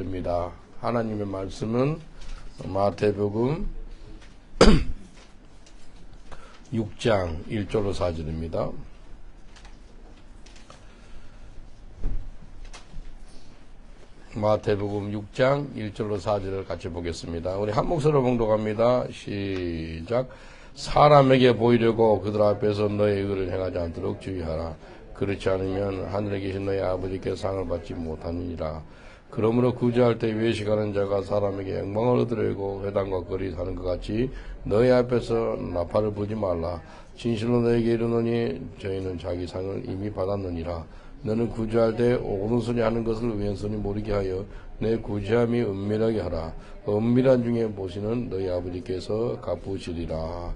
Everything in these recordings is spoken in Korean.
입니다. 하나님의 말씀은 마태복음 6장 1절로 4절입니다. 마태복음 6장 1절로 4절을 같이 보겠습니다. 우리 한 목소리로 봉독합니다. 시작. 사람에게 보이려고 그들 앞에서 너의 의를 행하지 않도록 주의하라. 그렇지 않으면 하늘에 계신 너의 아버지께 상을 받지 못하느니라. 그러므로 구제할 때 외식하는 자가 사람에게 영광을 얻으려고 회당과 거리 사는 것 같이 너희 앞에서 나팔을 부지 말라. 진실로 너에게 이르노니 저희는 자기 상을 이미 받았느니라. 너는 구제할 때 오른손이 하는 것을 왼손이 모르게 하여 내 구제함이 은밀하게 하라. 은밀한 중에 보시는 너희 아버지께서 갚으시리라.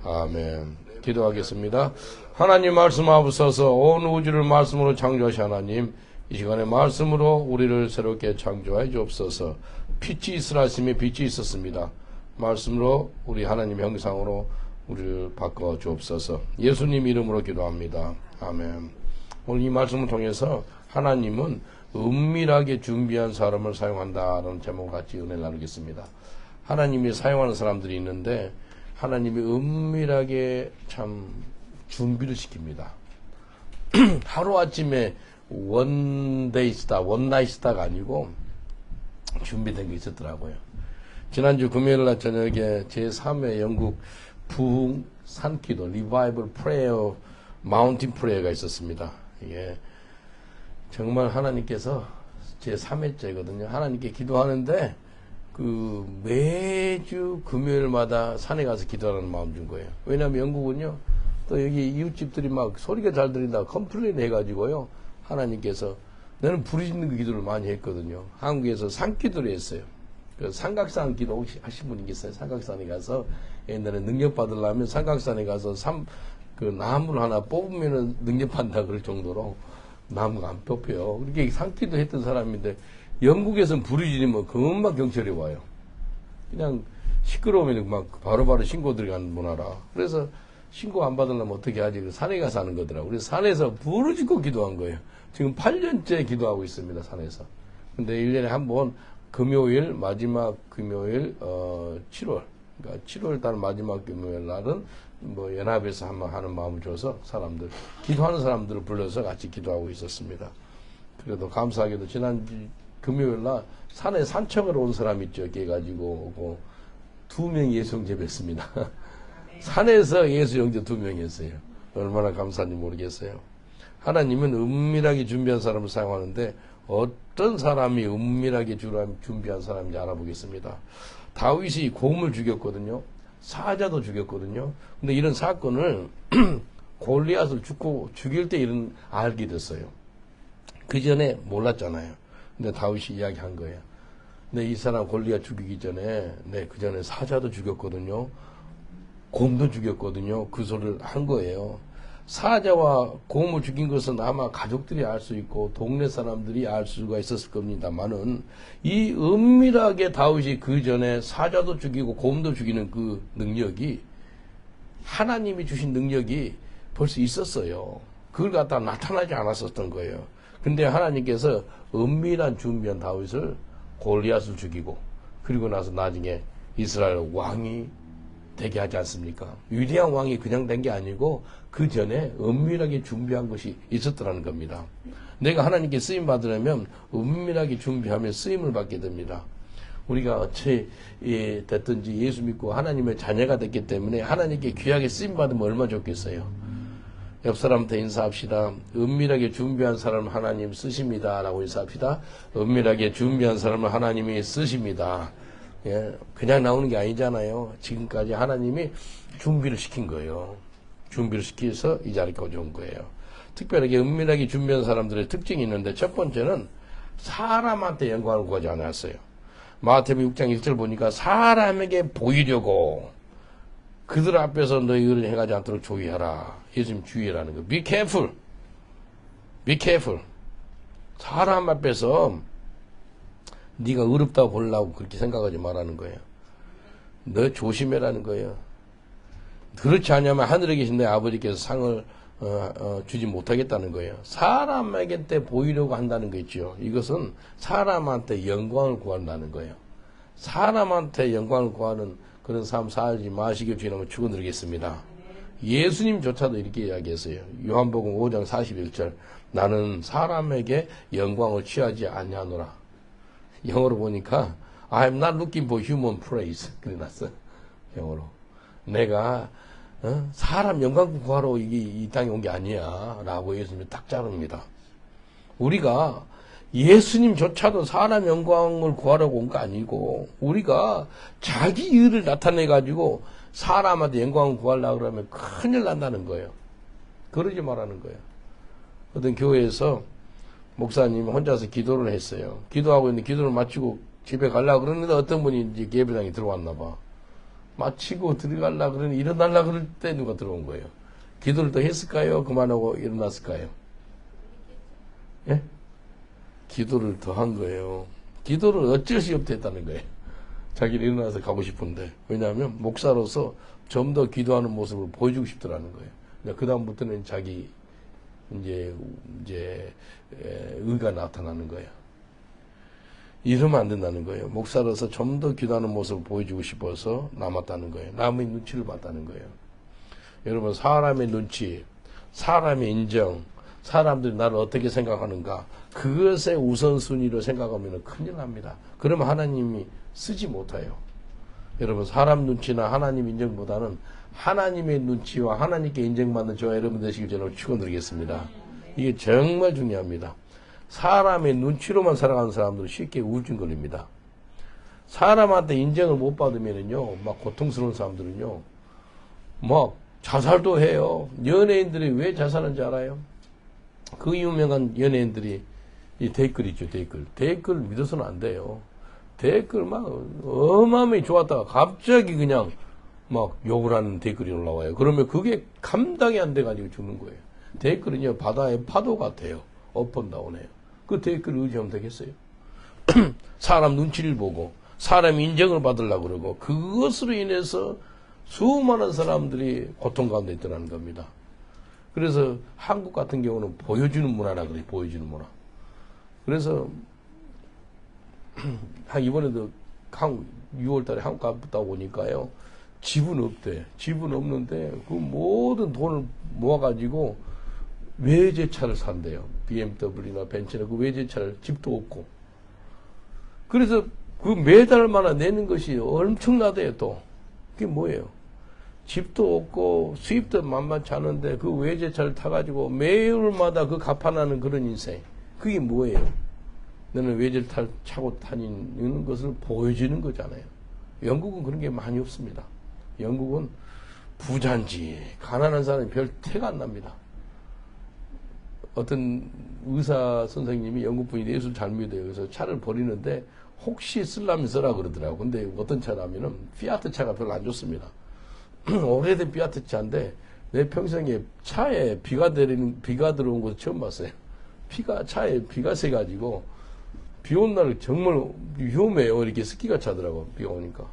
아멘. 기도하겠습니다. 하나님 말씀하옵소서. 온 우주를 말씀으로 창조하신 하나님, 이 시간에 말씀으로 우리를 새롭게 창조하여 주옵소서. 빛이 있으라 하심에 빛이 있었습니다. 말씀으로 우리 하나님 형상으로 우리를 바꿔 주옵소서. 예수님 이름으로 기도합니다. 아멘. 오늘 이 말씀을 통해서 하나님은 은밀하게 준비한 사람을 사용한다라는 제목을 같이 은혜를 나누겠습니다. 하나님이 사용하는 사람들이 있는데 하나님이 은밀하게 참 준비를 시킵니다. 하루아침에 원나잇스타가 아니고 준비된 게 있었더라고요. 지난주 금요일 날 저녁에 제3회 영국 부흥 산기도 리바이벌 프레이어 마운틴 프레이어가 있었습니다. 이게 정말 하나님께서 제3회째거든요. 하나님께 기도하는데 그 매주 금요일마다 산에 가서 기도하는 마음 준 거예요. 왜냐하면 영국은요, 또 여기 이웃집들이 막 소리가 잘 들린다고 컴플레인 해가지고요, 하나님께서 너는 부르짖는 그 기도를 많이 했거든요. 한국에서 산기도를 했어요. 그 삼각산 기도 혹시 하신 분 있겠어요? 삼각산에 가서 옛날에 능력 받으려면 삼각산에 가서 그 나무를 하나 뽑으면은 능력받는다 그럴 정도로 나무가 안 뽑혀요. 그렇게 산기도 했던 사람인데 영국에서는 부르짖으면 금방 경찰이 와요. 그냥 시끄러우면 막 바로바로 신고 들어가는 문화라. 그래서 신고 안 받으려면 어떻게 하지? 산에 가서 하는 거더라고요. 그래서 산에서 부르짖고 기도한 거예요. 지금 8년째 기도하고 있습니다. 산에서. 근데 1년에 한 번 금요일 마지막 금요일 7월 그러니까 7월 마지막 금요일 날은 뭐 연합에서 한번 하는 마음을 줘서 사람들 기도하는 사람들을 불러서 같이 기도하고 있었습니다. 그래도 감사하게도 지난 금요일 날 산에 산책을 온 사람 있죠. 이렇게 해가지고 오고 2명 예수 형제 뵀습니다. 산에서 예수 형제 2명 했어요. 얼마나 감사한지 모르겠어요. 하나님은 은밀하게 준비한 사람을 사용하는데 어떤 사람이 은밀하게 준비한 사람인지 알아보겠습니다. 다윗이 곰을 죽였거든요. 사자도 죽였거든요. 근데 이런 사건을 골리앗을 죽일 때 알게 됐어요. 그 전에 몰랐잖아요. 근데 다윗이 이야기한 거예요. 근데 이 사람 골리앗 죽이기 전에, 그 전에 사자도 죽였거든요. 곰도 죽였거든요. 그 소리를 한 거예요. 사자와 곰을 죽인 것은 아마 가족들이 알 수 있고 동네 사람들이 알 수가 있었을 겁니다만은 이 은밀하게 다윗이 그 전에 사자도 죽이고 곰도 죽이는 그 능력이 하나님이 주신 능력이 벌써 있었어요. 그걸 갖다 나타나지 않았었던 거예요. 근데 하나님께서 은밀한 준비한 다윗을 골리앗을 죽이고 그리고 나서 나중에 이스라엘 왕이 되게 하지 않습니까? 위대한 왕이 그냥 된 게 아니고 그 전에 은밀하게 준비한 것이 있었더라는 겁니다. 내가 하나님께 쓰임 받으려면 은밀하게 준비하면 쓰임을 받게 됩니다. 우리가 어찌 됐든지 예수 믿고 하나님의 자녀가 됐기 때문에 하나님께 귀하게 쓰임 받으면 얼마나 좋겠어요. 옆 사람한테 인사합시다. 은밀하게 준비한 사람을 하나님 쓰십니다. 라고 인사합시다. 은밀하게 준비한 사람을 하나님이 쓰십니다. 예, 그냥 나오는 게 아니잖아요. 지금까지 하나님이 준비를 시킨 거예요. 준비를 시켜서 이 자리에 가져온 거예요. 특별하게 은밀하게 준비한 사람들의 특징이 있는데 첫 번째는 사람한테 영광을 구하지 않았어요. 마태복음 6장 1절 보니까 사람에게 보이려고 그들 앞에서 너희 의를 행하지 않도록 주의하라. 예수님 주의라는 거. Be careful. Be careful. 사람 앞에서 네가 어렵다고 보려고 그렇게 생각하지 말라는 거예요. 너 조심해라는 거예요. 그렇지 않으면 하늘에 계신 내 아버지께서 상을 주지 못하겠다는 거예요. 사람에게 보이려고 한다는 거 있죠. 이것은 사람한테 영광을 구한다는 거예요. 사람한테 영광을 구하는 그런 삶 살지 마시길 주님으로 축원드리겠습니다. 예수님조차도 이렇게 이야기했어요. 요한복음 5장 41절 나는 사람에게 영광을 취하지 아니하노라. 영어로 보니까 I'm not looking for human praise 그래 놨어. 영어로 내가 사람 영광 구하러 이 땅에 온 게 아니야 라고 예수님이 딱 자릅니다. 우리가 예수님조차도 사람 영광을 구하려고 온 거 아니고 우리가 자기 의를 나타내 가지고 사람한테 영광을 구하려고 그러면 큰일 난다는 거예요. 그러지 말라는 거예요. 어떤 교회에서 목사님이 혼자서 기도를 했어요. 기도하고 있는데 기도를 마치고 집에 가려고 그러는데 어떤 분이 이제 예배당에 들어왔나 봐. 마치고 들어가려고 그러는데 일어나려고 그럴 때 누가 들어온 거예요. 기도를 더 했을까요? 그만하고 일어났을까요? 예? 기도를 더 한 거예요. 기도를 어쩔 수 없이 했다는 거예요. 자기는 일어나서 가고 싶은데. 왜냐하면 목사로서 좀 더 기도하는 모습을 보여주고 싶더라는 거예요. 그 다음부터는 자기 이제 의가 나타나는 거예요. 이러면 안 된다는 거예요. 목사로서 좀 더 기도하는 모습을 보여주고 싶어서 남았다는 거예요. 남의 눈치를 봤다는 거예요. 여러분 사람의 눈치, 사람의 인정, 사람들이 나를 어떻게 생각하는가 그것의 우선순위로 생각하면 큰일 납니다. 그러면 하나님이 쓰지 못해요. 여러분 사람 눈치나 하나님 인정보다는 하나님의 눈치와 하나님께 인정받는 저와 여러분 되시길 저는 축원드리겠습니다. 이게 정말 중요합니다. 사람의 눈치로만 살아가는 사람들은 쉽게 우울증 걸립니다. 사람한테 인정을 못 받으면은요, 막 고통스러운 사람들은요, 막 자살도 해요. 연예인들이 왜 자살하는지 알아요? 그 유명한 연예인들이 이 댓글 있죠, 댓글. 댓글 믿어서는 안 돼요. 댓글 막 어마어마하게 좋았다가 갑자기 그냥 막 욕을 하는 댓글이 올라와요. 그러면 그게 감당이 안 돼가지고 죽는 거예요. 댓글은요, 바다의 파도 같아요. 업앤다운해요. 그 댓글 의지하면 되겠어요? 사람 눈치를 보고 사람 인정을 받으려고 그러고 그것으로 인해서 수많은 사람들이 고통 가운데 있더라는 겁니다. 그래서 한국 같은 경우는 보여주는 문화라 그래요. 보여주는 문화. 그래서 이번에도 6월 달에 한국 갔다 오니까요. 집은 없대. 집은 없는데 그 모든 돈을 모아가지고 외제차를 산대요. BMW나 벤츠나 그 외제차를 집도 없고. 그래서 그 매달마다 내는 것이 엄청나대요 또. 그게 뭐예요? 집도 없고 수입도 만만치 않은데 그 외제차를 타가지고 매일마다 그 갚아나는 그런 인생. 그게 뭐예요? 너는 외제를 차고 다니는 것을 보여주는 거잖아요. 영국은 그런 게 많이 없습니다. 영국은 부자인지 가난한 사람이 별 태가 안 납니다. 어떤 의사 선생님이 영국 분이 예수를 잘 믿어요. 그래서 차를 버리는데 혹시 쓰려면 쓰라 그러더라고요. 근데 어떤 차라면은 피아트 차가 별로 안 좋습니다. 오래된 피아트 차인데 내 평생에 차에 비가 들어온 것을 처음 봤어요. 차에 비가 새가지고 비 온 날 정말 위험해요. 이렇게 습기가 차더라고 비가 오니까.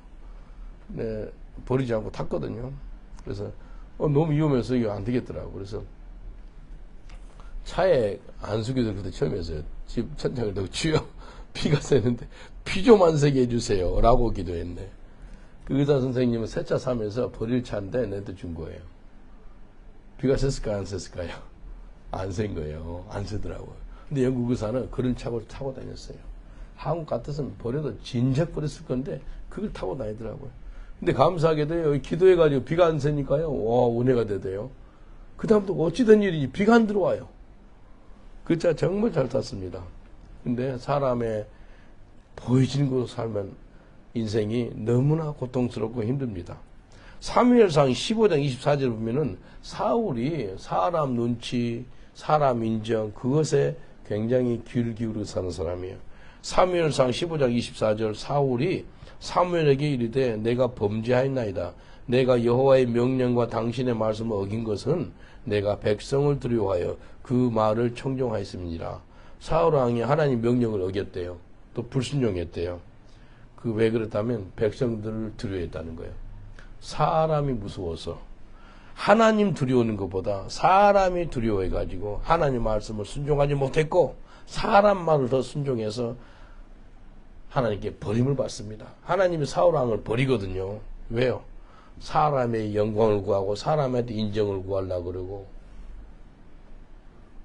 네, 버리지 않고 탔거든요. 그래서 너무 위험해서 이거 안 되겠더라고. 그래서 차에 안수기도 그때 처음 했어요. 집 천장을 대고 주여 비가 새는데 비 좀 안 새게 해주세요 라고 기도했네. 그 의사 선생님은 새 차 사면서 버릴 차인데 내한테 준 거예요. 비가 샜을까요? 안 샜을까요? 안 샌 거예요. 안 새더라고요. 근데 영국 의사는 그런 차를 타고 다녔어요. 한국 같았으면 버려도 진작 버렸을 건데 그걸 타고 다니더라고요. 근데 감사하게도 기도해가지고 비가 안 새니까요. 와, 은혜가 되대요. 그 다음부터 어찌된 일인지 비가 안 들어와요. 그 차 정말 잘 탔습니다. 근데 사람의 보여지는 곳으로 살면 인생이 너무나 고통스럽고 힘듭니다. 사무엘상 15장 24절 보면은 사울이 사람 눈치, 사람 인정, 그것에 굉장히 귀를 기울여 사는 사람이에요. 사무엘상 15장 24절 사울이 사무엘에게 이르되 내가 범죄하였나이다. 내가 여호와의 명령과 당신의 말씀을 어긴 것은 내가 백성을 두려워하여 그 말을 청종하였음이니라. 사울 왕이 하나님 명령을 어겼대요. 또 불순종했대요. 그 왜 그렇다면 백성들을 두려워했다는 거예요. 사람이 무서워서 하나님 두려워하는 것보다 사람이 두려워해가지고 하나님 말씀을 순종하지 못했고 사람 말을 더 순종해서 하나님께 버림을 받습니다. 하나님이 사울왕을 버리거든요. 왜요? 사람의 영광을 구하고 사람한테 인정을 구하려고 그러고.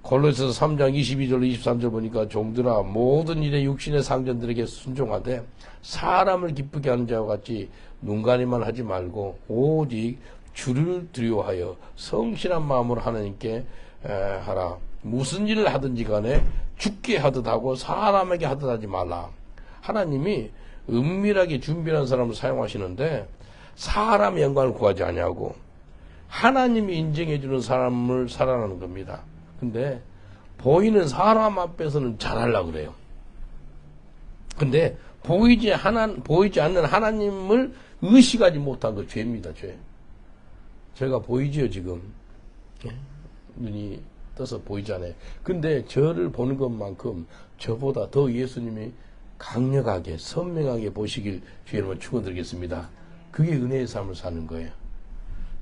골로새서 3장 22절 23절 보니까 종들아 모든 일에 육신의 상전들에게 순종하되 사람을 기쁘게 하는 자와 같이 눈가리만 하지 말고 오직 주를 두려워하여 성실한 마음으로 하나님께 하라. 무슨 일을 하든지 간에 죽게 하듯 하고 사람에게 하듯 하지 말라. 하나님이 은밀하게 준비한 사람을 사용하시는데 사람의 영광을 구하지 아니하고 하나님이 인정해 주는 사람을 살아나는 겁니다. 근데 보이는 사람 앞에서는 잘하려고 그래요. 근데 보이지 않는 하나님을 의식하지 못한 거 죄입니다. 죄. 제가 보이지요 지금. 눈이 떠서 보이잖아요. 근데 저를 보는 것만큼 저보다 더 예수님이 강력하게 선명하게 보시길 주님을 축원드리겠습니다. 그게 은혜의 삶을 사는 거예요.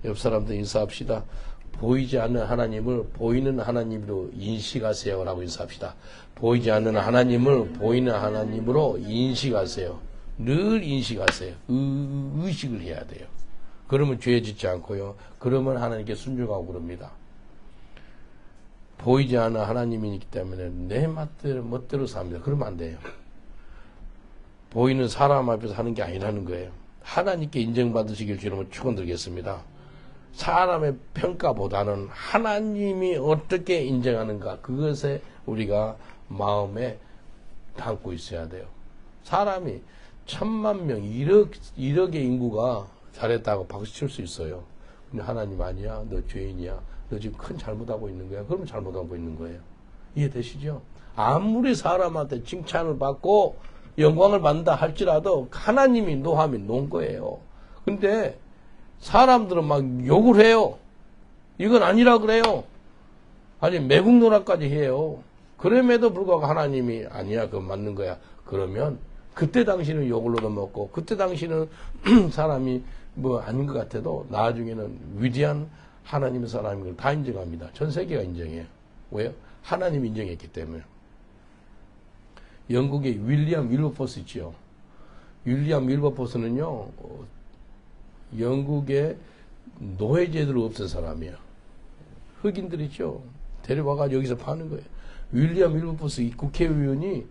옆 사람들 인사합시다. 보이지 않는 하나님을 보이는 하나님으로 인식하세요 라고 인사합시다. 보이지 않는 하나님을 보이는 하나님으로 인식하세요. 늘 인식하세요. 의식을 해야 돼요. 그러면 죄 짓지 않고요. 그러면 하나님께 순종하고 그럽니다. 보이지 않는 하나님이기 때문에 내 멋대로 삽니다. 그러면 안 돼요. 보이는 사람 앞에서 하는 게 아니라는 거예요. 하나님께 인정받으시길 주님은 축원드리겠습니다. 사람의 평가보다는 하나님이 어떻게 인정하는가 그것에 우리가 마음에 담고 있어야 돼요. 사람이 10,000,000명 1억의 인구가 잘했다고 박수 칠 수 있어요. 근데 하나님 아니야, 너 죄인이야, 너 지금 큰 잘못하고 있는 거야. 그러면 잘못하고 있는 거예요. 이해되시죠? 아무리 사람한테 칭찬을 받고 영광을 받는다 할지라도 하나님이 노하면 논 거예요. 근데 사람들은 막 욕을 해요. 이건 아니라 그래요. 아니 매국노라까지 해요. 그럼에도 불구하고 하나님이 아니야 그건 맞는 거야. 그러면 그때 당시는 욕을 얻어먹고 그때 당시는 사람이 뭐 아닌 것 같아도 나중에는 위대한 하나님의 사람인 걸 다 인정합니다. 전 세계가 인정해요. 왜요? 하나님이 인정했기 때문에. 영국의 윌리엄 윌버포스 있죠. 윌리엄 윌버포스는요, 영국의 노예제도를 없앤 사람이에요. 흑인들 있죠. 데려와가지고 여기서 파는 거예요. 윌리엄 윌버포스 이 국회의원이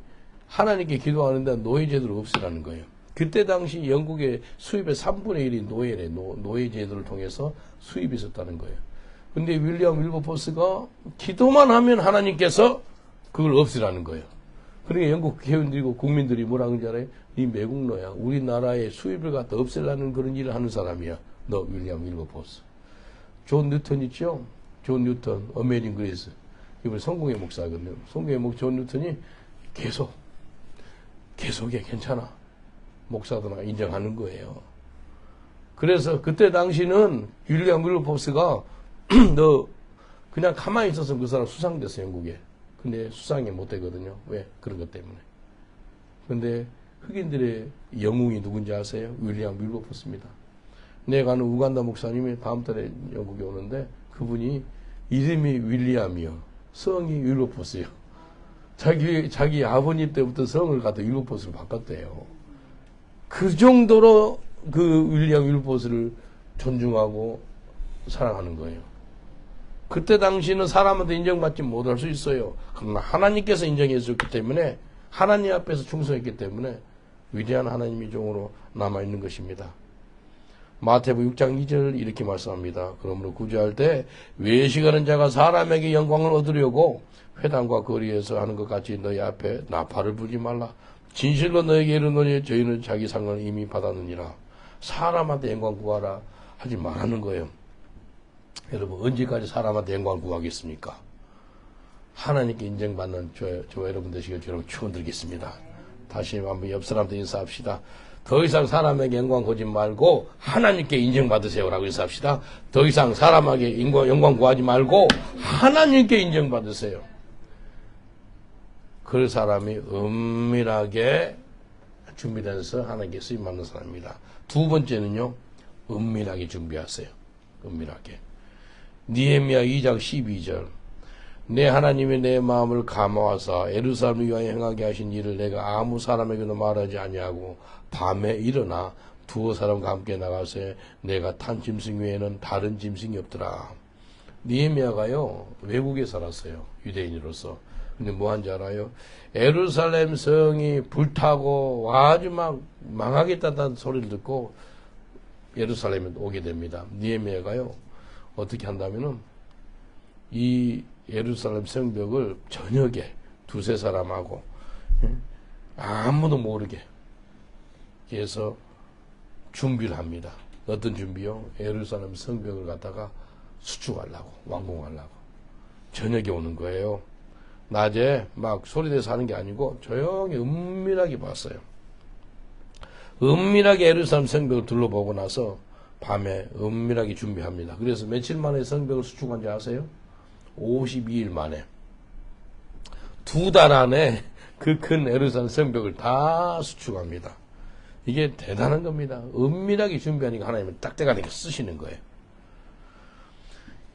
하나님께 기도하는데 노예제도를 없애라는 거예요. 그때 당시 영국의 수입의 3분의 1이 노예래. 노예제도를 통해서 수입이 있었다는 거예요. 근데 윌리엄 윌버포스가 기도만 하면 하나님께서 그걸 없애라는 거예요. 그러니까 영국 국회의원들이고 국민들이 뭐라 그러는지 알아요? 이 매국노야. 우리나라의 수입을 갖다 없애려는 그런 일을 하는 사람이야. 너 윌리엄 윌버포스. 존 뉴턴 있죠? 존 뉴턴, 어메이징 그레이스. 이번 성공의 목사거든요. 성공의 목사 존 뉴턴이 계속해 괜찮아. 목사들은 인정하는 거예요. 그래서 그때 당시는 윌리엄 윌버포스가 너 그냥 가만히 있었으면 그 사람 수상됐어 영국에. 근데 수상이 못 되거든요. 왜? 그런 것 때문에. 근데 흑인들의 영웅이 누군지 아세요? 윌리엄 윌버포스입니다. 내가 아는 우간다 목사님이 다음 달에 영국에 오는데 그분이 이름이 윌리엄이요. 성이 윌버포스요. 자기 아버님 때부터 성을 갖다 윌버포스로 바꿨대요. 그 정도로 그 윌리엄 윌버포스를 존중하고 사랑하는 거예요. 그때 당시는 사람한테 인정받지 못할 수 있어요. 그러나 하나님께서 인정해 줬기 때문에 하나님 앞에서 충성했기 때문에 위대한 하나님의 종으로 남아있는 것입니다. 마태복음 6장 2절 이렇게 말씀합니다. 그러므로 구제할 때 외식하는 자가 사람에게 영광을 얻으려고 회당과 거리에서 하는 것 같이 너희 앞에 나팔을 불지 말라. 진실로 너에게 이르노니 저희는 자기 상을 이미 받았느니라. 사람한테 영광 구하라 하지 말라는 거예요. 여러분 언제까지 사람한테 영광 구하겠습니까? 하나님께 인정받는 저와 여러분 되시길 여러분 축원드리겠습니다. 다시 한번 옆 사람한테 인사합시다. 더 이상 사람에게 영광 구하지 말고 하나님께 인정받으세요라고 인사합시다. 더 이상 사람에게 영광 구하지 말고 하나님께 인정받으세요. 그 사람이 은밀하게 준비돼서 하나님께 쓰임받는 사람입니다. 두 번째는요. 은밀하게 준비하세요. 은밀하게. 니에미야 2장 12절. 내 하나님이 내 마음을 감화하사 예루살렘을 위하여 행하게 하신 일을 내가 아무 사람에게도 말하지 아니하고 밤에 일어나 두어 사람과 함께 나가서 내가 탄 짐승 외에는 다른 짐승이 없더라. 니에미야가요 외국에 살았어요. 유대인으로서. 근데 뭐 한지 알아요? 예루살렘 성이 불타고 아주 막 망하겠다는 소리를 듣고 예루살렘에 오게 됩니다. 니에미야가요 어떻게 한다면은 이 예루살렘 성벽을 저녁에 두세 사람하고 아무도 모르게 해서 준비를 합니다. 어떤 준비요? 예루살렘 성벽을 갖다가 수축하려고, 완공하려고. 저녁에 오는 거예요. 낮에 막 소리내서 하는 게 아니고 조용히 은밀하게 봤어요. 은밀하게 예루살렘 성벽을 둘러보고 나서 밤에 은밀하게 준비합니다. 그래서 며칠 만에 성벽을 수축한지 아세요? 52일 만에. 2달 안에 그 큰 예루살렘 성벽을 다 수축합니다. 이게 대단한 겁니다. 은밀하게 준비하니까 하나님은 딱딱하니까 쓰시는 거예요.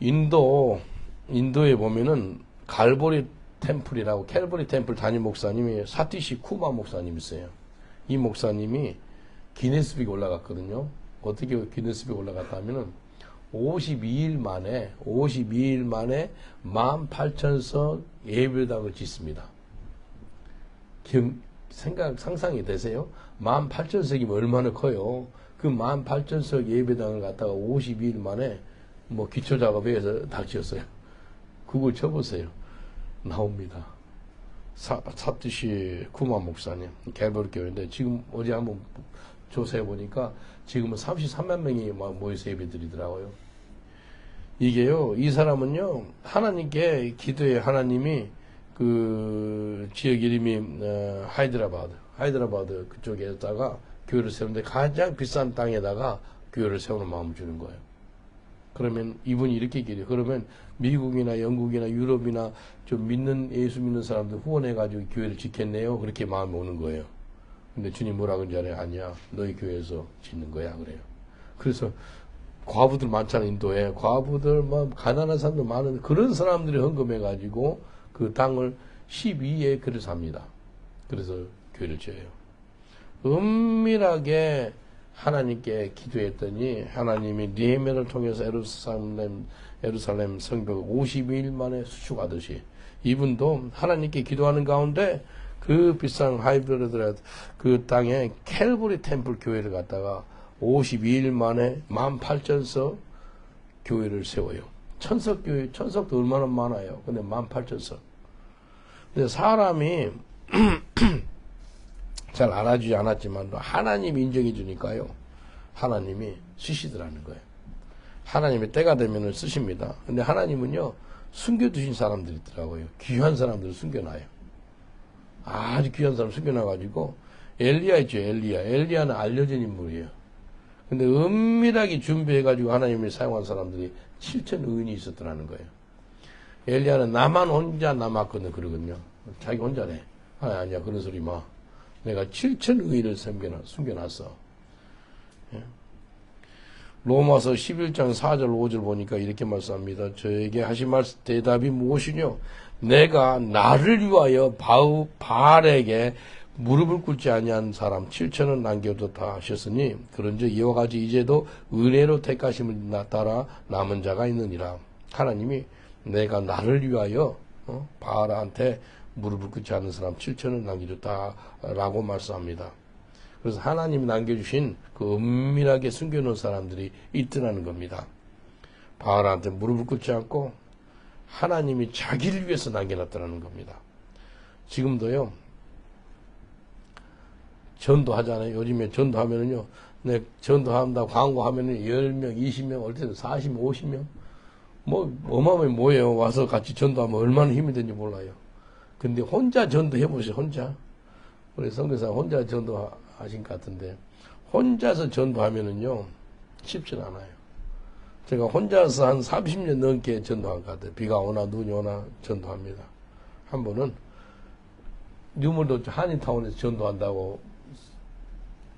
인도에 보면은 갈보리 템플이라고 캘버리 템플 담임 목사님이 사티시 쿠마 목사님 있어요. 이 목사님이 기네스북에 올라갔거든요. 어떻게 기네스북에 올라갔다 하면은 52일 만에 18,000석 예배당을 짓습니다. 상상이 되세요? 18,000석이면 얼마나 커요? 그 18,000석 예배당을 갖다가 52일 만에 뭐 기초 작업해서 다 지었어요. 그걸 쳐보세요. 나옵니다. 사티시 쿠마 목사님, 갤버리 교회인데 지금 어제 한번 조사해 보니까 지금은 33만 명이 모여서 예배 드리더라고요. 이게요, 이 사람은요, 하나님께 기도해. 하나님이 그 지역 이름이 하이드라바드 그쪽에다가 교회를 세우는데 가장 비싼 땅에다가 교회를 세우는 마음을 주는 거예요. 그러면 이분이 이렇게 기도해요. 그러면 미국이나 영국이나 유럽이나 좀 예수 믿는 사람들 후원해가지고 교회를 짓겠네요. 그렇게 마음이 오는 거예요. 근데 주님 뭐라 그런지 알아요? 아니야. 너희 교회에서 짓는 거야. 그래요. 그래서 과부들 많잖아요. 인도에. 과부들, 가난한 사람들 많은 그런 사람들이 헌금해가지고 그 땅을 12에이크를 삽니다. 그래서 교회를 지어요. 은밀하게 하나님께 기도했더니 하나님이 니에미야를 통해서 예루살렘 성벽을 52일 만에 수축하듯이 이분도 하나님께 기도하는 가운데 그 비싼 하이브리드 그 땅에 캘버리 템플 교회를 갖다가 52일 만에 18,000석 교회를 세워요. 천석교회, 천석도 얼마나 많아요. 근데 18,000석. 근데 사람이 잘 알아주지 않았지만 하나님이 인정해 주니까요. 하나님이 쓰시더라는 거예요. 하나님이 때가 되면 쓰십니다. 근데 하나님은요. 숨겨두신 사람들이 있더라고요. 귀한 사람들을 숨겨놔요. 아주 귀한 사람 숨겨놔가지고 엘리야 있죠. 엘리야는 알려진 인물이에요. 근데 은밀하게 준비해가지고 하나님이 사용한 사람들이 7천 의인이 있었더라는 거예요. 엘리야는 나만 혼자 남았거든 그러거든요. 자기 혼자네. 아니야 그런 소리 마. 내가 7천 의인을 숨겨놨어. 예. 로마서 11장 4절 5절 보니까 이렇게 말씀합니다. 저에게 하신 말씀 대답이 무엇이뇨? 내가 나를 위하여 바알에게 무릎을 꿇지 아니한 사람 7천은 남겨두다 하셨으니 그런즉 이와 같이 이제도 은혜로 택하심을 따라 남은 자가 있느니라. 하나님이 내가 나를 위하여 바알한테 무릎을 꿇지 않는 사람 7천을 남겨줬다라고 말씀합니다. 그래서 하나님이 남겨주신 그 은밀하게 숨겨놓은 사람들이 있더라는 겁니다. 바알한테 무릎을 꿇지 않고 하나님이 자기를 위해서 남겨놨다는 겁니다. 지금도요. 전도하잖아요. 요즘에 전도하면은요. 네, 전도한다 광고하면은 10명, 20명, 올 때도 40명, 50명. 뭐 어마어마하게 모여요. 와서 같이 전도하면 얼마나 힘이 되는지 몰라요. 근데 혼자 전도해보세요. 혼자. 우리 선교사 혼자 전도하신 것 같은데 혼자서 전도하면은요. 쉽지 않아요. 제가 혼자서 한 30년 넘게 전도한 것 같아요. 비가 오나 눈이 오나 전도합니다. 한 번은 뉴물도 한인타운에서 전도한다고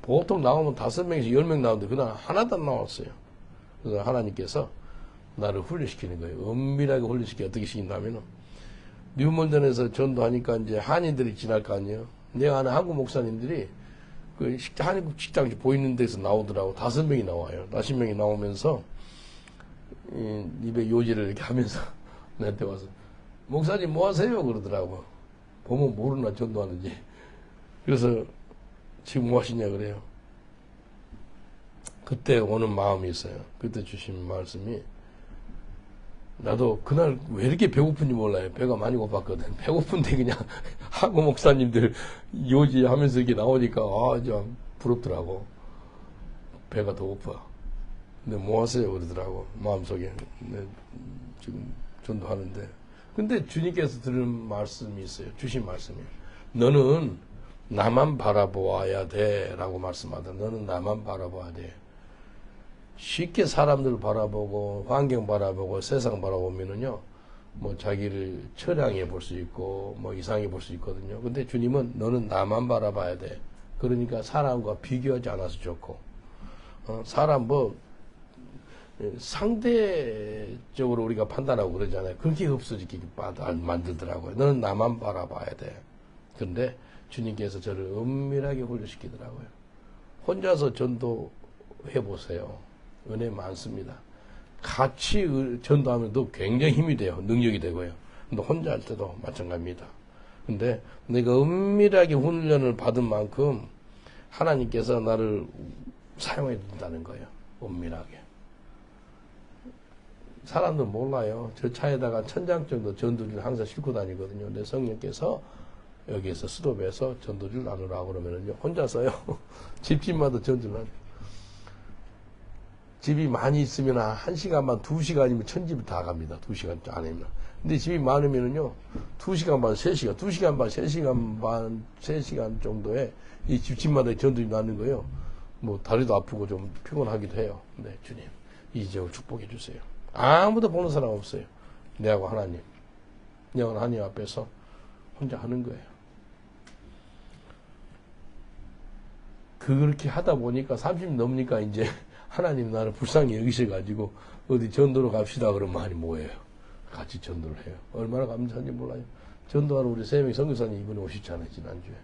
보통 나오면 5명에서 10명 나오는데 그날 하나도 안 나왔어요. 그래서 하나님께서 나를 훈련시키는 거예요. 은밀하게 훈련시켜. 어떻게 시킨다면은, 뉴먼전에서 전도하니까 이제 한인들이 지날 거 아니에요. 내가 아는 한국 목사님들이 그 한국 식당 보이는 데서 나오더라고. 5명이 나와요. 5명이 나오면서 입에 요지를 이렇게 하면서 나한테 와서 목사님 뭐 하세요? 그러더라고. 보면 모르나 전도하는지. 그래서 지금 뭐 하시냐 그래요. 그때 오는 마음이 있어요. 그때 주신 말씀이, 나도 그날 왜 이렇게 배고픈지 몰라요. 배가 많이 고팠거든. 배고픈데 그냥 한국 목사님들 요지하면서 이렇게 나오니까 좀 부럽더라고. 배가 더 고파. 근데 뭐 하세요? 그러더라고. 마음속에. 지금 전도하는데. 근데 주님께서 들은 말씀이 있어요. 주신 말씀이에요. 너는 나만 바라보아야 돼. 라고 말씀하다. 너는 나만 바라봐야 돼. 쉽게 사람들 바라보고, 환경 바라보고, 세상 바라보면은요, 뭐 자기를 처량해 볼 수 있고, 뭐 이상해 볼 수 있거든요. 근데 주님은 너는 나만 바라봐야 돼. 그러니까 사람과 비교하지 않아서 좋고, 사람 상대적으로 우리가 판단하고 그러잖아요. 그렇게 없어지게 만들더라고요. 너는 나만 바라봐야 돼. 그런데 주님께서 저를 은밀하게 훈련시키더라고요. 혼자서 전도해보세요. 은혜 많습니다. 같이 전도하면 또 굉장히 힘이 돼요. 능력이 되고요. 근데 혼자 할 때도 마찬가지입니다. 근데 내가 은밀하게 훈련을 받은 만큼 하나님께서 나를 사용해 준다는 거예요. 은밀하게. 사람들 몰라요. 저 차에다가 1000장 정도 전도지를 항상 싣고 다니거든요. 근데 성령께서 여기에서 수도배에서 전도지를 나누라고 그러면은요, 혼자서요. 집집마다 전도를 하죠. 집이 많이 있으면 1시간 반, 2시간이면 1000집을 다 갑니다. 2시간 안에면. 근데 집이 많으면은요, 2시간 반, 3시간, 2시간 반, 3시간 반, 3시간 정도에 이 집집마다 전도지 나는 거예요. 뭐, 다리도 아프고 좀 피곤하기도 해요. 네, 주님. 이 지역을 축복해 주세요. 아무도 보는 사람 없어요. 내하고 하나님. 내하고 하나님 앞에서 혼자 하는 거예요. 그렇게 하다 보니까 30 넘으니까 이제 하나님 나를 불쌍히 여기셔가지고 어디 전도로 갑시다 그러면 많이 모여요. 같이 전도를 해요. 얼마나 감사한지 몰라요. 전도하러 우리 3명 선교사님 이번에 오셨잖아요. 지난주에.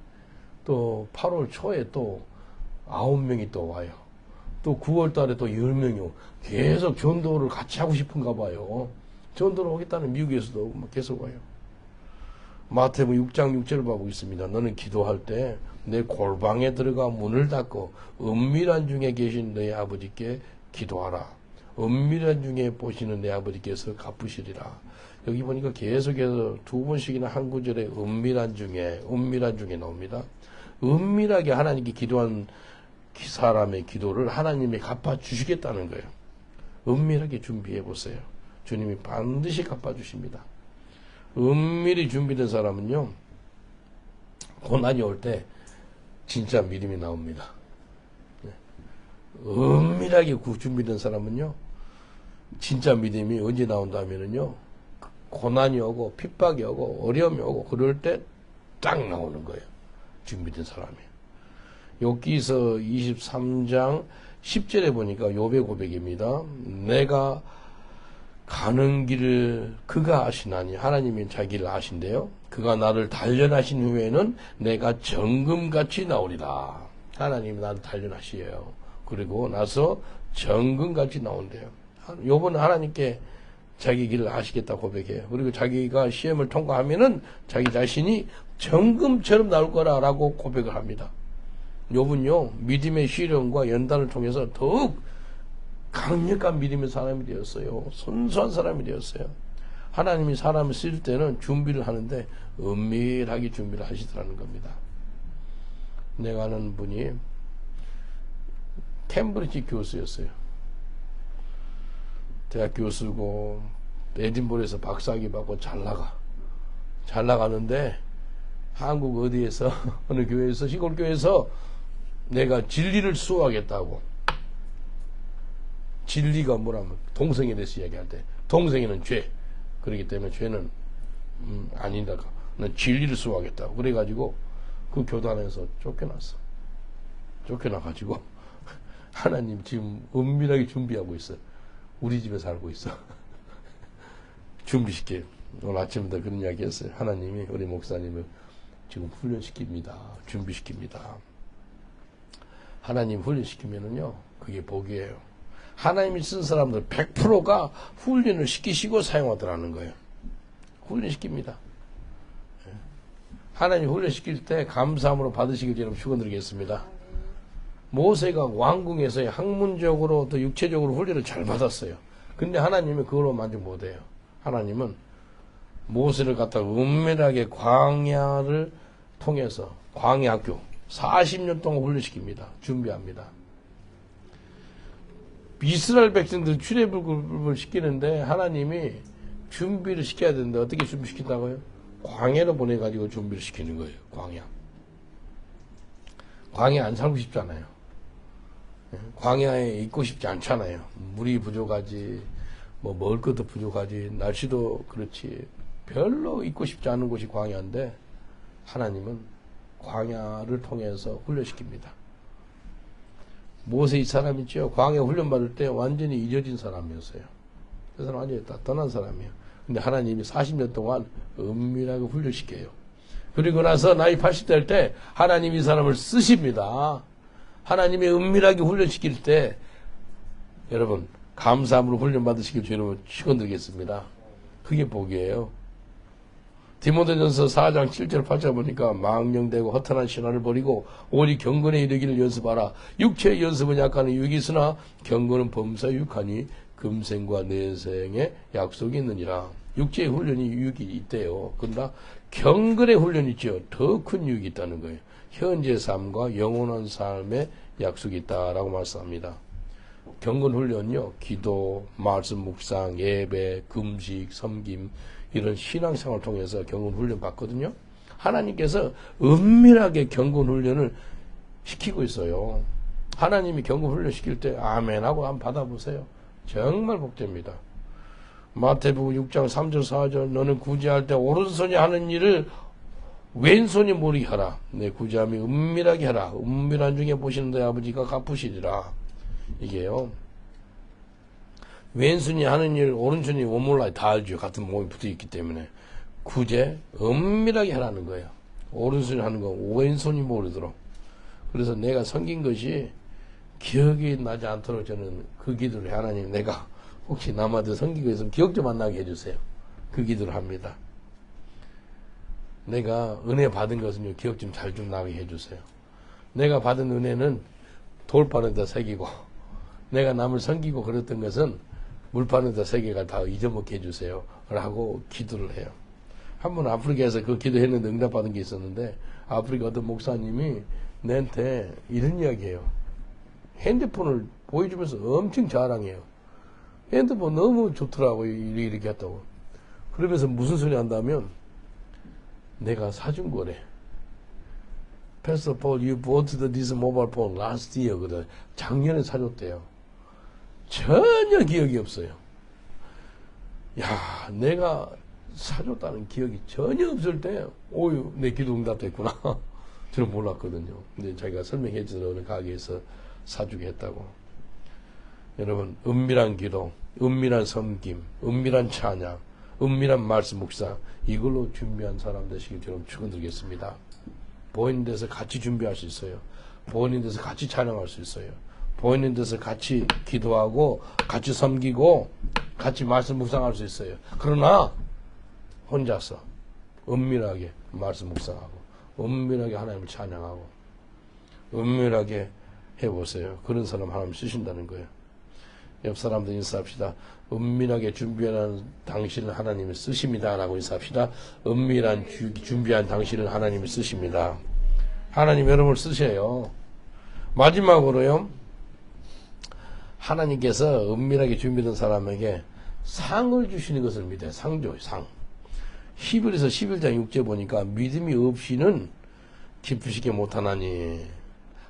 또 8월 초에 또 9명이 또 와요. 또 9월 달에 또 10명이 오고 계속 전도를 같이 하고 싶은가 봐요. 전도를 오겠다는 미국에서도 계속 와요. 마태복음 6장 6절을 보고 있습니다. 너는 기도할 때 내 골방에 들어가 문을 닫고 은밀한 중에 계신 너의 아버지께 기도하라. 은밀한 중에 보시는 내 아버지께서 갚으시리라. 여기 보니까 계속해서 2번씩이나 한 구절에 은밀한 중에 나옵니다. 은밀하게 하나님께 기도한 사람의 기도를 하나님이 갚아주시겠다는 거예요. 은밀하게 준비해 보세요. 주님이 반드시 갚아주십니다. 은밀히 준비된 사람은요, 고난이 올 때 진짜 믿음이 나옵니다. 은밀하게 준비된 사람은요, 진짜 믿음이 언제 나온다면은요, 고난이 오고 핍박이 오고 어려움이 오고 그럴 때 딱 나오는 거예요. 준비된 사람이. 욥기서 23장 10절에 보니까 욥의 고백입니다. 내가 가는 길을 그가 아시나니, 하나님이 자기를 아신대요. 그가 나를 단련하신 후에는 내가 정금같이 나오리라. 하나님이 나를 단련하시에요. 그리고 나서 정금같이 나온대요. 욥은 하나님께 자기 길을 아시겠다 고백해요. 그리고 자기가 시험을 통과하면은 자기 자신이 정금처럼 나올 거라라고 고백을 합니다. 욥은요, 믿음의 시련과 연단을 통해서 더욱 강력한 믿음의 사람이 되었어요. 순수한 사람이 되었어요. 하나님이 사람을 쓸 때는 준비를 하는데 은밀하게 준비를 하시더라는 겁니다. 내가 아는 분이 캠브리지 교수였어요. 대학 교수고 에딘버러에서 박사학위 받고 잘 나가는데 한국 어디에서 어느 교회에서, 시골 교회에서 내가 진리를 수호하겠다고. 진리가 뭐라면 동성애에 대해서 이야기할 때 동성애는 죄, 그렇기 때문에 죄는 아니다. 난 진리를 수호하겠다고. 그래가지고 그 교단에서 쫓겨났어. 쫓겨나가지고 하나님 지금 은밀하게 준비하고 있어요. 우리 집에 살고 있어. 준비시켜요. 오늘 아침부터 그런 이야기 했어요. 하나님이 우리 목사님을 지금 훈련시킵니다. 준비시킵니다. 하나님 훈련시키면은요, 그게 복이에요. 하나님이 쓴 사람들 100%가 훈련을 시키시고 사용하더라는 거예요. 훈련시킵니다. 하나님 훈련시킬 때 감사함으로 받으시길 여러분 축원드리겠습니다. 모세가 왕궁에서 학문적으로 또 육체적으로 훈련을 잘 받았어요. 근데 하나님은 그걸로 만족 못해요. 하나님은 모세를 갖다가 은밀하게 광야를 통해서 광야학교 40년 동안 훈련시킵니다. 준비합니다. 이스라엘 백성들 출애굽을 시키는데 하나님이 준비를 시켜야 되는데 어떻게 준비시킨다고요? 광야로 보내가지고 준비를 시키는 거예요. 광야 안 살고 싶잖아요. 광야에 있고 싶지 않잖아요. 물이 부족하지, 뭐 먹을 것도 부족하지, 날씨도 그렇지. 별로 있고 싶지 않은 곳이 광야인데 하나님은 광야를 통해서 훈련시킵니다. 모세 이 사람 있죠? 광야 훈련 받을 때 완전히 잊어진 사람이었어요. 그 사람 완전히 다 떠난 사람이에요. 근데 하나님이 40년 동안 은밀하게 훈련시켜요. 그리고 나서 나이 80대 될 때 하나님이 이 사람을 쓰십니다. 하나님이 은밀하게 훈련시킬 때 여러분 감사함으로 훈련 받으시길 주님을 축원드리겠습니다. 그게 복이에요. 디모데전서 4장 7절 8절 보니까 망령되고 허탄한 신화를 버리고 오직 경건에 이르기를 연습하라. 육체의 연습은 약하니 유익이 있으나 경건은 범사에 유익하니 금생과 내생의 약속이 있느니라. 육체의 훈련이 유익이 있대요. 그러나 경건의 훈련이 있죠. 더 큰 유익이 있다는 거예요. 현재 삶과 영원한 삶의 약속이 있다라고 말씀합니다. 경건 훈련요, 기도, 말씀 묵상, 예배, 금식, 섬김 이런 신앙생활을 통해서 경건 훈련 받거든요. 하나님께서 은밀하게 경건 훈련을 시키고 있어요. 하나님이 경건 훈련 시킬 때 아멘하고 한번 받아보세요. 정말 복됩니다. 마태복음 6장 3절 4절 너는 구제할 때 오른손이 하는 일을 왼손이 모르게 하라. 내 구제함이 은밀하게 하라. 은밀한 중에 보시는 너희 아버지가 갚으시리라. 이게요. 왼손이 하는 일 오른손이 못 몰라요. 다 알죠. 같은 몸이 붙어있기 때문에. 구제 은밀하게 하라는 거예요. 오른손이 하는 거 왼손이 모르도록. 그래서 내가 섬긴 것이 기억이 나지 않도록 저는 그 기도를 하나님 내가 혹시 남한테 섬긴 거 있으면 기억 좀 안 나게 해주세요. 그 기도를 합니다. 내가 은혜 받은 것은요 기억 좀 잘 좀 나게 해주세요. 내가 받은 은혜는 돌판에다 새기고 내가 남을 섬기고 그랬던 것은 물판에다 새기가 다 잊어먹게 해주세요 라고 기도를 해요. 한번 아프리카에서 그 기도했는데 응답받은 게 있었는데 아프리카 어떤 목사님이 내한테 이런 이야기해요. 핸드폰을 보여주면서 엄청 자랑해요. 핸드폰 너무 좋더라고요. 이렇게 했다고. 그러면서 무슨 소리 한다면 내가 사준 거래. Pastor Paul, you bought this mobile phone last year. 그래. 작년에 사줬대요. 전혀 기억이 없어요. 야, 내가 사줬다는 기억이 전혀 없을 때, 오유, 내 기도 응답됐구나. 저는 몰랐거든요. 근데 자기가 설명해 주는 어느 가게에서 사주게 했다고. 여러분, 은밀한 기도, 은밀한 섬김, 은밀한 찬양, 은밀한 말씀 묵상, 이걸로 준비한 사람 되시길 여러분 축원드리겠습니다. 보이는 데서 같이 준비할 수 있어요. 보이는 데서 같이 찬양할 수 있어요. 보이는 데서 같이 기도하고, 같이 섬기고, 같이 말씀 묵상할 수 있어요. 그러나, 혼자서, 은밀하게 말씀 묵상하고, 은밀하게 하나님을 찬양하고, 은밀하게 해보세요. 그런 사람 하나님 쓰신다는 거예요. 옆 사람들 인사합시다. 은밀하게 준비한 당신을 하나님이 쓰십니다. 라고 인사합시다. 은밀한 준비한 당신을 하나님이 쓰십니다. 하나님 여러분을 쓰셔요. 마지막으로요. 하나님께서 은밀하게 준비된 사람에게 상을 주시는 것을 믿어요. 상 줘요. 상. 히브리서 11장 6절 보니까 믿음이 없이는 기쁘시게 못하나니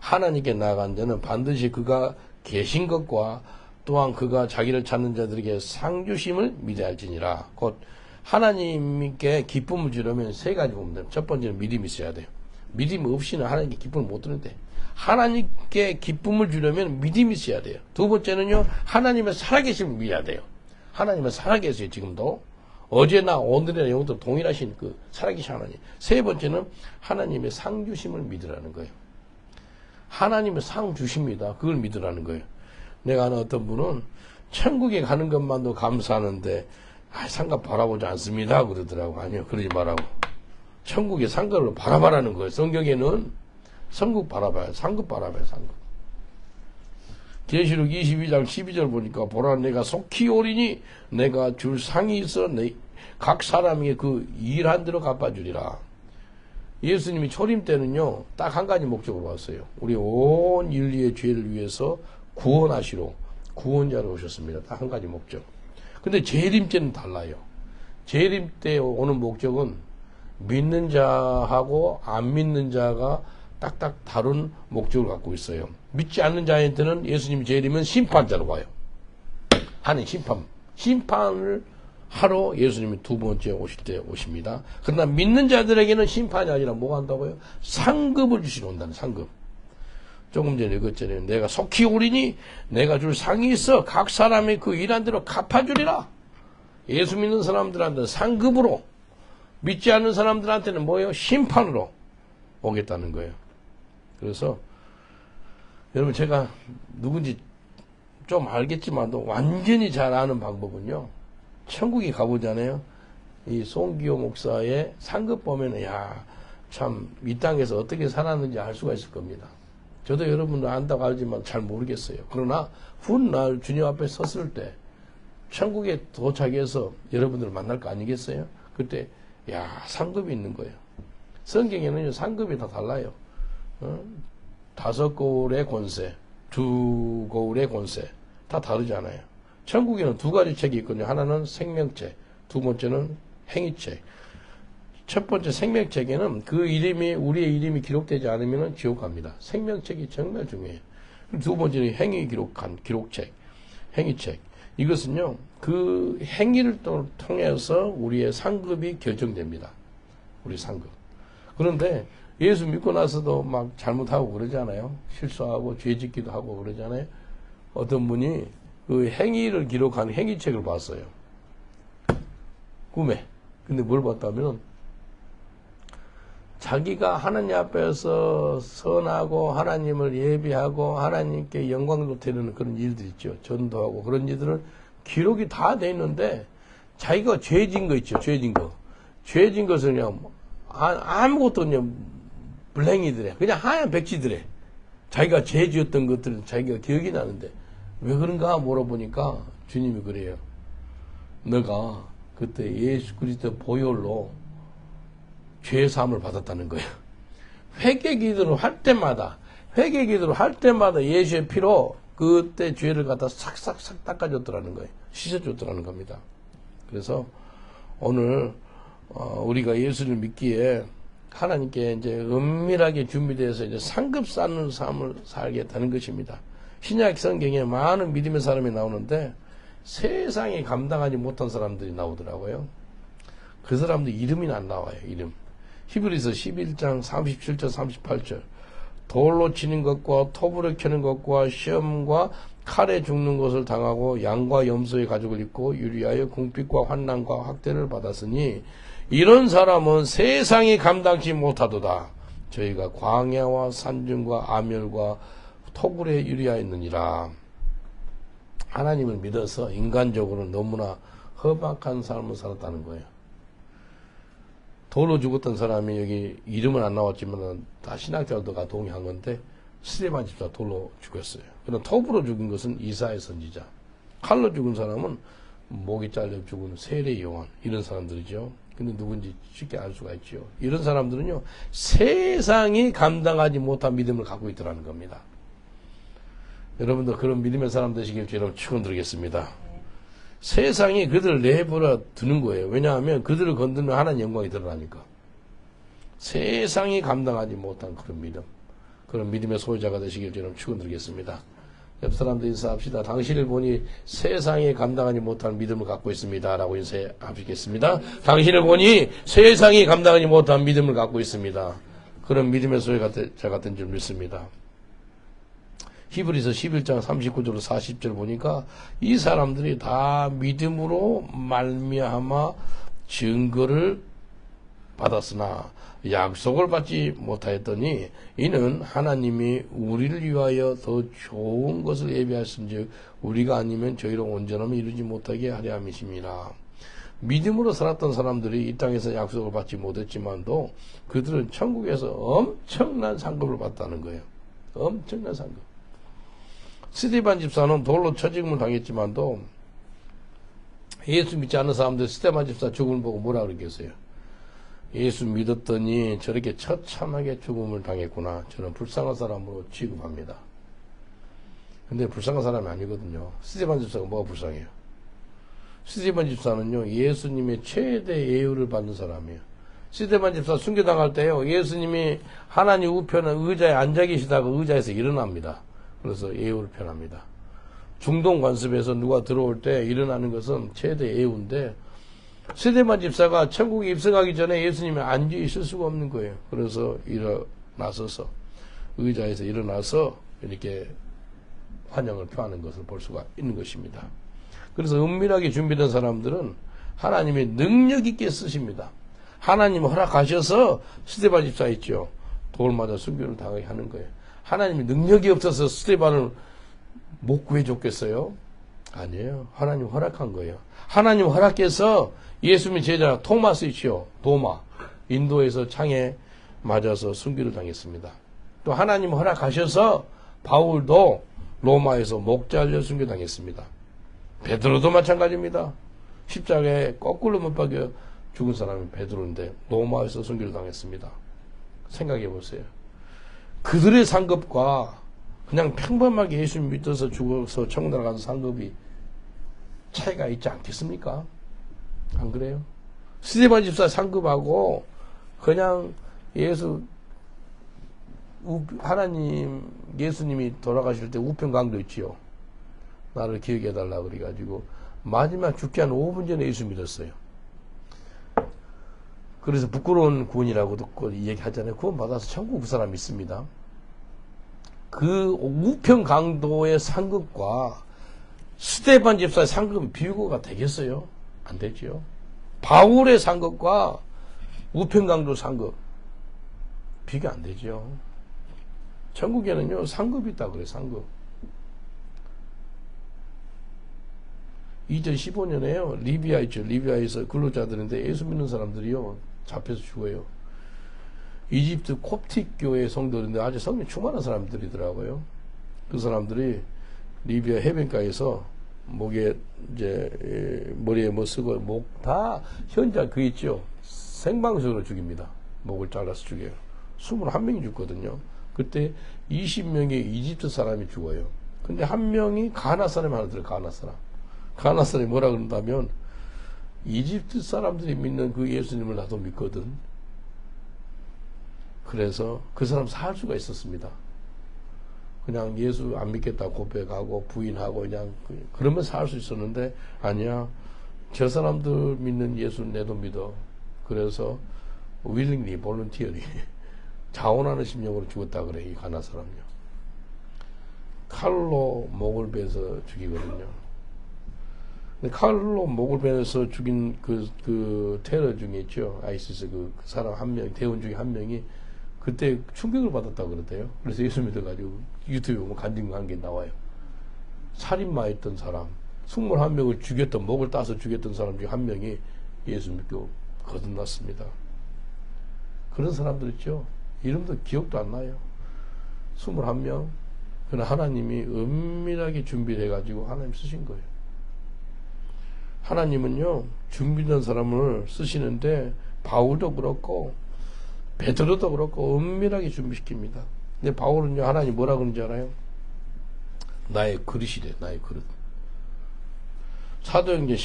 하나님께 나아간 자는 반드시 그가 계신 것과 또한 그가 자기를 찾는 자들에게 상 주심을 믿어야 할지니라. 곧 하나님께 기쁨을 주려면 세 가지 보면 돼요. 첫 번째는 믿음이 있어야 돼요. 믿음 없이는 하나님께 기쁨을 못 드는데 하나님께 기쁨을 주려면 믿음이 있어야 돼요. 두 번째는요, 하나님의 살아계심을 믿어야 돼요. 하나님은 살아계세요, 지금도. 어제나 오늘이나 영원토록 동일하신 그 살아계신 하나님. 세 번째는 하나님의 상 주심을 믿으라는 거예요. 하나님의 상 주십니다. 그걸 믿으라는 거예요. 내가 아는 어떤 분은 천국에 가는 것만도 감사하는데 상급 바라보지 않습니다 그러더라고. 아니요, 그러지 말라고. 천국의 상급을 바라봐라는 거예요. 성경에는 천국 바라봐요. 상급 바라봐요. 상급. 계시록 22장 12절 보니까 보라 내가 속히 오리니 내가 줄 상이 있어 각 사람에게 그 일한 대로 갚아주리라. 예수님이 초림 때는요 딱 한 가지 목적으로 왔어요. 우리 온 인류의 죄를 위해서 구원하시러 구원자로 오셨습니다. 딱 한 가지 목적. 근데 재림 때는 달라요. 재림 때 오는 목적은 믿는 자하고 안 믿는 자가 딱딱 다른 목적을 갖고 있어요. 믿지 않는 자한테는 예수님이 재림은 심판자로 와요. 하는 심판을 하러 예수님이 두 번째 오실 때 오십니다. 그러나 믿는 자들에게는 심판이 아니라 뭐가 한다고요? 상급을 주시러 온다는 상급. 조금 전에 읽었잖아요. 내가 속히 오리니 내가 줄 상이 있어 각 사람이 그 일한 대로 갚아주리라. 예수 믿는 사람들한테는 상급으로, 믿지 않는 사람들한테는 뭐예요? 심판으로 오겠다는 거예요. 그래서 여러분 제가 누군지 좀 알겠지만도 완전히 잘 아는 방법은요. 천국에 가보잖아요. 이 송기호 목사의 상급 보면은 참 이 땅에서 어떻게 살았는지 알 수가 있을 겁니다. 저도 여러분도 안다고 알지만 잘 모르겠어요. 그러나 훗날 주님 앞에 섰을 때 천국에 도착해서 여러분들을 만날 거 아니겠어요? 그때 상급이 있는 거예요. 성경에는 상급이 다 달라요. 5거울의 권세, 2거울의 권세 다 다르잖아요. 천국에는 두 가지 책이 있거든요. 하나는 생명책, 두 번째는 행위책. 첫 번째 생명책에는 그 이름이, 우리의 이름이 기록되지 않으면 지옥 갑니다. 생명책이 정말 중요해요. 두 번째는 행위 기록한 기록책, 행위책. 이것은요, 그 행위를 통해서 우리의 상급이 결정됩니다. 우리 상급. 그런데 예수 믿고 나서도 막 잘못하고 그러잖아요. 실수하고 죄 짓기도 하고 그러잖아요. 어떤 분이 그 행위를 기록한 행위책을 봤어요. 꿈에. 근데 뭘 봤다면 자기가 하나님 앞에서 선하고 하나님을 예비하고 하나님께 영광도 드리는 그런 일들 있죠. 전도하고 그런 일들은 기록이 다 돼 있는데 자기가 죄진 거 있죠. 죄진 거. 죄진 것은 그냥 아무것도 그냥 블랭이더래. 그냥 하얀 백지더래. 자기가 죄 지었던 것들은 자기가 기억이 나는데 왜 그런가 물어보니까 주님이 그래요. 너가 그때 예수 그리스도 보혈로 죄 사함을 받았다는 거예요. 회개 기도를 할 때마다 예수의 피로 그때 죄를 갖다 싹싹싹 닦아줬더라는 거예요. 씻어줬더라는 겁니다. 그래서 오늘 우리가 예수를 믿기에 하나님께 이제 은밀하게 준비되어서 이제 상급 쌓는 삶을 살겠다는 것입니다. 신약 성경에 많은 믿음의 사람이 나오는데 세상에 감당하지 못한 사람들이 나오더라고요. 그 사람들 이름이 안 나와요. 이름. 히브리서 11장 37절 38절 돌로 치는 것과 톱으로 켜는 것과 시험과 칼에 죽는 것을 당하고 양과 염소의 가죽을 입고 유리하여 궁핍과 환난과 학대를 받았으니 이런 사람은 세상이 감당치 못하도다. 저희가 광야와 산중과 암열과 토굴에 유리하였느니라. 하나님을 믿어서 인간적으로 너무나 험악한 삶을 살았다는 거예요. 돌로 죽었던 사람이 여기 이름은 안 나왔지만 다 신학자들과 동의한 건데 스데반 집사 돌로 죽었어요. 그럼 톱으로 죽은 것은 이사야 선지자. 칼로 죽은 사람은 목이 잘려 죽은 세례 요한 이런 사람들이죠. 근데 누군지 쉽게 알 수가 있죠. 이런 사람들은요 세상이 감당하지 못한 믿음을 갖고 있더라는 겁니다. 여러분도 그런 믿음의 사람 되시길 주로 축원드리겠습니다. 세상이 그들을 내버려 두는 거예요. 왜냐하면 그들을 건드리면 하나님 영광이 드러나니까. 세상이 감당하지 못한 그런 믿음, 그런 믿음의 소유자가 되시길 주로 축원드리겠습니다. 옆 사람들 인사합시다. 당신을 보니 세상에 감당하지 못한 믿음을 갖고 있습니다. 라고 인사하시겠습니다. 당신을 보니 세상이 감당하지 못한 믿음을 갖고 있습니다. 그런 믿음의 소유자 같은 줄 믿습니다. 히브리서 11장 39절 40절 보니까 이 사람들이 다 믿음으로 말미암아 증거를 받았으나 약속을 받지 못하였더니 이는 하나님이 우리를 위하여 더 좋은 것을 예비하신즉 우리가 아니면 저희로 온전함을 이루지 못하게 하려 함이심이라. 믿음으로 살았던 사람들이 이 땅에서 약속을 받지 못했지만도 그들은 천국에서 엄청난 상급을 받다는 거예요. 엄청난 상급. 스데반 집사는 돌로 처짐을 당했지만도 예수 믿지 않는 사람들 스데반 집사 죽음을 보고 뭐라 그러겠어요? 예수 믿었더니 저렇게 처참하게 죽음을 당했구나. 저는 불쌍한 사람으로 취급합니다. 근데 불쌍한 사람이 아니거든요. 스데반 집사가 뭐가 불쌍해요? 스데반 집사는요, 예수님의 최대 예우를 받는 사람이에요. 스데반 집사 순교당할 때요, 예수님이 하나님 우편에 의자에 앉아 계시다가 의자에서 일어납니다. 그래서 예우를 편합니다. 중동 관습에서 누가 들어올 때 일어나는 것은 최대 예우인데, 스데반 집사가 천국에 입성하기 전에 예수님이 앉아 있을 수가 없는 거예요. 그래서 일어나서서, 의자에서 일어나서 이렇게 환영을 표하는 것을 볼 수가 있는 것입니다. 그래서 은밀하게 준비된 사람들은 하나님이 능력 있게 쓰십니다. 하나님 허락하셔서 스데반 집사 있죠. 돌 맞아 순교를 당하게 하는 거예요. 하나님이 능력이 없어서 스데반을 못 구해줬겠어요? 아니에요. 하나님 허락한 거예요. 하나님 허락해서 예수님의 제자 토마스 있죠. 도마. 인도에서 창에 맞아서 순교를 당했습니다. 또 하나님 허락하셔서 바울도 로마에서 목 잘려 순교당했습니다. 베드로도 마찬가지입니다. 십자가에 거꾸로 못 박여 죽은 사람이 베드로인데 로마에서 순교를 당했습니다. 생각해 보세요. 그들의 상급과 그냥 평범하게 예수님 믿어서 죽어서 천국 나가는 상급이 차이가 있지 않겠습니까? 안 그래요? 스데반 집사 상급하고 그냥 하나님 예수님이 돌아가실 때 우편강도 있지요. 나를 기억해 달라 그래가지고 마지막 죽기 한 5분 전에 예수 믿었어요. 그래서 부끄러운 구원이라고 듣고 얘기하잖아요. 구원 받아서 천국 그 사람 있습니다. 그 우편강도의 상급과 스데반 집사의 상급이 비교가 되겠어요? 안 되죠. 바울의 상급과 우편강도 상급 비교 안 되죠. 천국에는요 상급이 있다 그래요. 상급. 2015년에요 리비아 있죠. 리비아에서 근로자들인데 예수 믿는 사람들이요 잡혀서 죽어요. 이집트 콥틱 교회 성도인데 아주 성령 충만한 사람들이더라고요. 그 사람들이 리비아 해변가에서 목에 이제 머리에 뭐 쓰고 목 다 현장 그 있죠. 생방송으로 죽입니다. 목을 잘라서 죽여요. 21명이 죽거든요. 그때 20명의 이집트 사람이 죽어요. 근데 한 명이 가나 사람이 하나 들어요. 가나 사람. 가나 사람이 뭐라 그런다면 이집트 사람들이 믿는 그 예수님을 나도 믿거든. 그래서 그 사람 살 수가 있었습니다. 그냥 예수 안 믿겠다 고백하고 부인하고 그냥 그러면서 살 수 있었는데 아니야. 저 사람들 믿는 예수 내도 믿어. 그래서 willingly, voluntarily 자원하는 심령으로 죽었다 그래. 이 가나 사람요. 칼로 목을 베서 죽이거든요. 근데 칼로 목을 베서 죽인 그 테러 중에 있죠. 아이시스 그 사람 한 명, 대원 중에 한 명이 그때 충격을 받았다고 그러대요. 그래서 예수 믿어가지고 유튜브에 보면 간증한 게 나와요. 살인마였던 사람, 21명을 죽였던, 목을 따서 죽였던 사람 중에 한 명이 예수 믿고 거듭났습니다. 그런 사람들 있죠. 이름도 기억도 안 나요. 21명. 그러나 하나님이 은밀하게 준비를 해가지고 하나님 쓰신 거예요. 하나님은요, 준비된 사람을 쓰시는데, 바울도 그렇고, 베드로도 그렇고, 은밀하게 준비시킵니다. 근데 바울은요, 하나님 뭐라 그러는지 알아요? 나의 그릇이래, 나의 그릇. 사도행전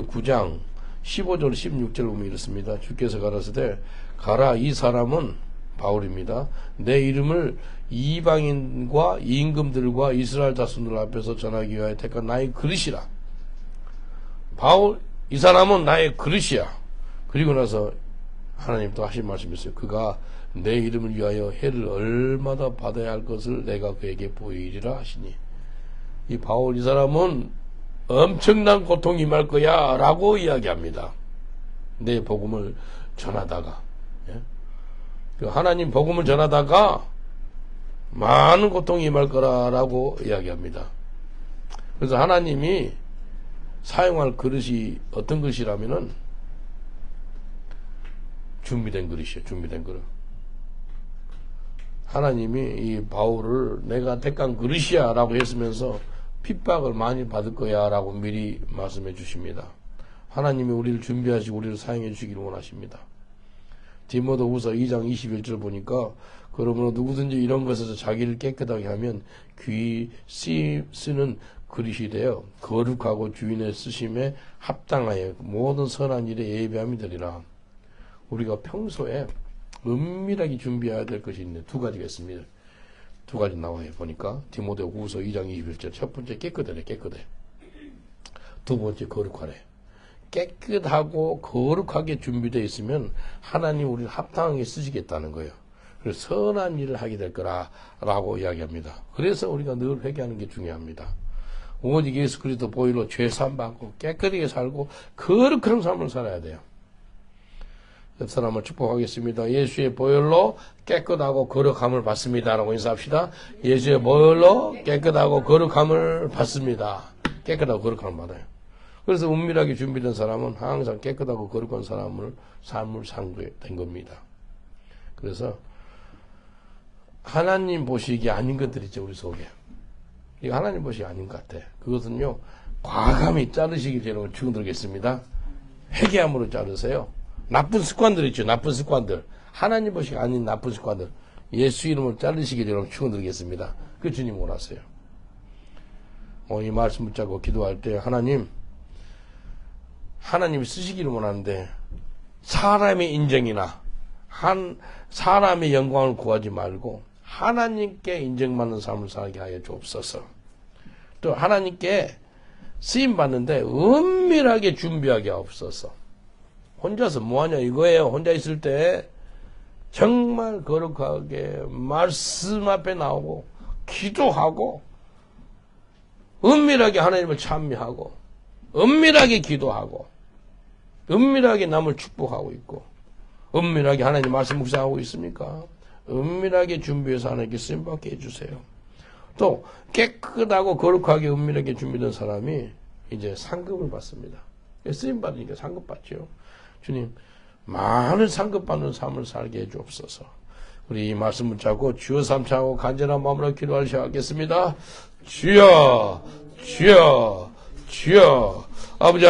9장 15절 16절 보면 이렇습니다. 주께서 가라사대 가라 이 사람은 바울입니다. 내 이름을 이방인과 임금들과 이스라엘 자손들 앞에서 전하기 위하여 택한 나의 그릇이라. 바울 이 사람은 나의 그릇이야. 그리고 나서 하나님 또 하신 말씀이 있어요. 그가 내 이름을 위하여 해를 얼마나 받아야 할 것을 내가 그에게 보이리라 하시니. 이 바울 이 사람은 엄청난 고통이 임할 거야 라고 이야기합니다. 내 복음을 전하다가, 그 하나님 복음을 전하다가 많은 고통이 임할 거라고 이야기합니다. 그래서 하나님이 사용할 그릇이 어떤 그릇이라면은 준비된 그릇이에요. 준비된 그릇. 하나님이 이 바울을 내가 택한 그릇이야 라고 했으면서 핍박을 많이 받을 거야 라고 미리 말씀해 주십니다. 하나님이 우리를 준비하시고 우리를 사용해 주시기를 원하십니다. 디모데후서 2장 21절 보니까 그러므로 누구든지 이런 것에서 자기를 깨끗하게 하면 귀히 쓰는 그릇이 되어 거룩하고 주인의 쓰심에 합당하여 모든 선한 일에 예비함이 되리라. 우리가 평소에 은밀하게 준비해야 될 것이 있는데 두 가지가 있습니다. 두 가지 나와요. 보니까 디모데후서 2장 21절 첫 번째 깨끗하래. 깨끗해. 두 번째 거룩하래. 깨끗하고 거룩하게 준비되어 있으면 하나님 우리를 합당하게 쓰시겠다는 거예요. 그래서 선한 일을 하게 될 거라고 이야기합니다. 그래서 우리가 늘 회개하는 게 중요합니다. 오직 예수 그리스도 보혈로 죄 사함 받고 깨끗하게 살고 거룩한 삶을 살아야 돼요. 옆 사람을 축복하겠습니다. 예수의 보혈로 깨끗하고 거룩함을 받습니다. 라고 인사합시다. 예수의 보혈로 깨끗하고 거룩함을 받습니다. 깨끗하고 거룩함을 받아요. 그래서 은밀하게 준비된 사람은 항상 깨끗하고 거룩한 삶을 살게 된 겁니다. 그래서 하나님 보시기에 아닌 것들 있죠, 우리 속에. 이거 하나님 보시기 아닌 것 같아. 그것은요, 과감히 자르시길 여러분 축원드리겠습니다. 회개함으로 자르세요. 나쁜 습관들 있죠, 나쁜 습관들. 하나님 보시기 아닌 나쁜 습관들. 예수 이름으로 자르시길 여러분 축원드리겠습니다. 그 주님 원하세요. 이 말씀 붙잡고 기도할 때 하나님이 쓰시기를 원하는데 사람의 인정이나 사람의 영광을 구하지 말고 하나님께 인정받는 삶을 살게 하여 주옵소서. 또 하나님께 쓰임받는데 은밀하게 준비하게 하옵소서. 혼자서 뭐하냐 이거예요. 혼자 있을 때 정말 거룩하게 말씀 앞에 나오고 기도하고 은밀하게 하나님을 찬미하고 은밀하게 기도하고 은밀하게 남을 축복하고 있고 은밀하게 하나님 말씀 묵상하고 있습니까? 은밀하게 준비해서 하나님께 쓰임받게 해주세요. 또 깨끗하고 거룩하게 은밀하게 준비된 사람이 이제 상급을 받습니다. 쓰임받으니까 상급 받죠. 주님 많은 상급 받는 삶을 살게 해주옵소서. 우리 이 말씀을 잡고 주여 삼창하고 간절한 마음으로 기도하기 시작하겠습니다. 주여 주여 주여 아버지